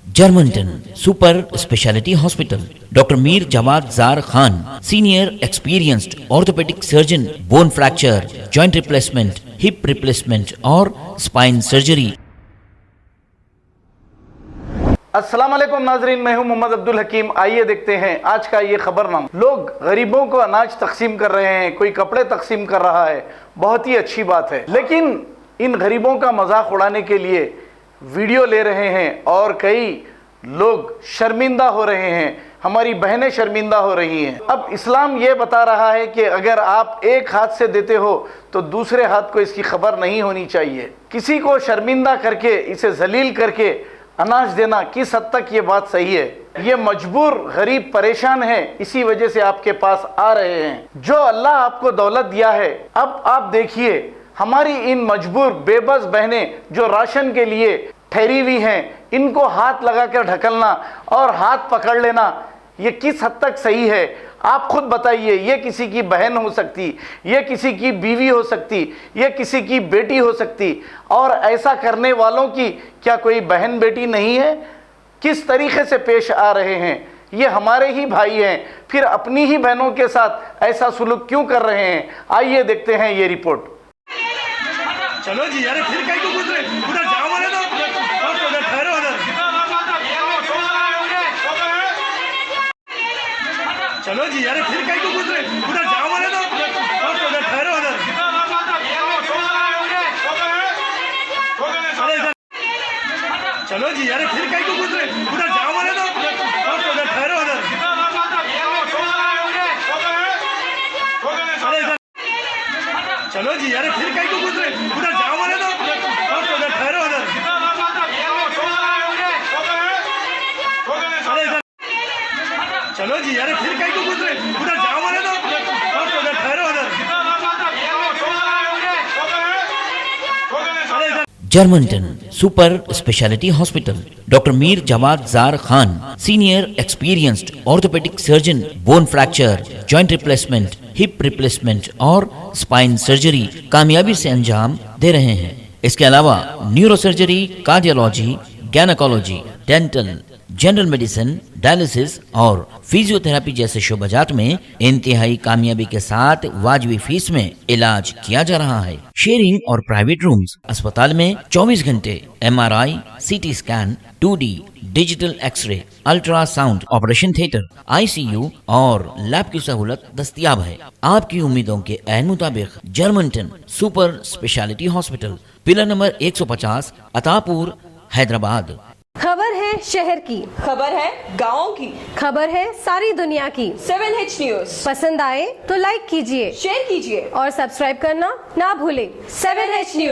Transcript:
Germanton super speciality hospital, doctor Mir Jawad jar Khan, senior experienced orthopaedic surgeon, bone fracture, joint replacement, hip replacement और spine surgery. अस्सलाम वालेकुम नाजरीन, मैं हूं मोहम्मद अब्दुल हकीम। आइए देखते हैं आज का ये खबरनामा। लोग गरीबों को अनाज तकसीम कर रहे हैं, कोई कपड़े तकसीम कर रहा है, बहुत ही अच्छी बात है। लेकिन इन गरीबों का मजाक उड़ाने के लिए वीडियो ले रहे हैं और कई लोग शर्मिंदा हो रहे हैं, हमारी बहनें शर्मिंदा हो रही हैं। अब इस्लाम ये बता रहा है कि अगर आप एक हाथ से देते हो तो दूसरे हाथ को इसकी खबर नहीं होनी चाहिए। किसी को शर्मिंदा करके, इसे जलील करके अनाज देना किस हद तक ये बात सही है? ये मजबूर गरीब परेशान है, इसी वजह से आपके पास आ रहे हैं। जो अल्लाह आपको दौलत दिया है, अब आप देखिए हमारी इन मजबूर बेबस बहनें जो राशन के लिए ठहरी हुई हैं, इनको हाथ लगाकर ढकलना और हाथ पकड़ लेना, ये किस हद तक सही है? आप खुद बताइए। ये किसी की बहन हो सकती, ये किसी की बीवी हो सकती, ये किसी की बेटी हो सकती, और ऐसा करने वालों की क्या कोई बहन बेटी नहीं है? किस तरीके से पेश आ रहे हैं? ये हमारे ही भाई हैं, फिर अपनी ही बहनों के साथ ऐसा सुलूक क्यों कर रहे हैं? आइए देखते हैं ये रिपोर्ट। चलो जी यार, फिर कहीं को गुजरे उधर जाओ वाले तो उधर ठहरो उधर। चलो जी यार, फिर कहीं को गुजरे उधर जाओ वाले तो उधर ठहरो उधर। चलो जी यार, फिर कहीं को गुजरे उधर जाओ वाले तो उधर ठहरो उधर। चलो जी यार, फिर कहीं को गुजरे उधर जाओ वाले तो उधर ठहरो उधर। चलो जी यार, फिर कहीं को गुजरे उधर जाओ वाले तो उधर ठहरो उधर। Germantown super speciality hospital, doctor Mir Jawad jar Khan, senior experienced orthopaedic surgeon, bone fracture, joint replacement, hip replacement और स्पाइन सर्जरी कामयाबी से अंजाम दे रहे हैं। इसके अलावा neuro surgery, cardiology, gynaecology, dental, general medicine, dialysis और फिजियोथेरेपी जैसे शोबाजात में इंतहाई कामयाबी के साथ वाजबी फीस में इलाज किया जा रहा है। शेयरिंग और प्राइवेट रूम्स, अस्पताल में 24 घंटे MRI, CT scan, 2D digital x-ray, ultrasound, operation theatre, ICU और लैब की सहूलत दस्तयाब है। आपकी उम्मीदों के ऐन मुताबिक Germanton super speciality hospital, pillar number 150, Attapur, Hyderabad. खबर है शहर की, खबर है गाँव की, खबर है सारी दुनिया की। 7H न्यूज पसंद आए तो लाइक कीजिए, शेयर कीजिए और सब्सक्राइब करना ना भूलें। 7H news.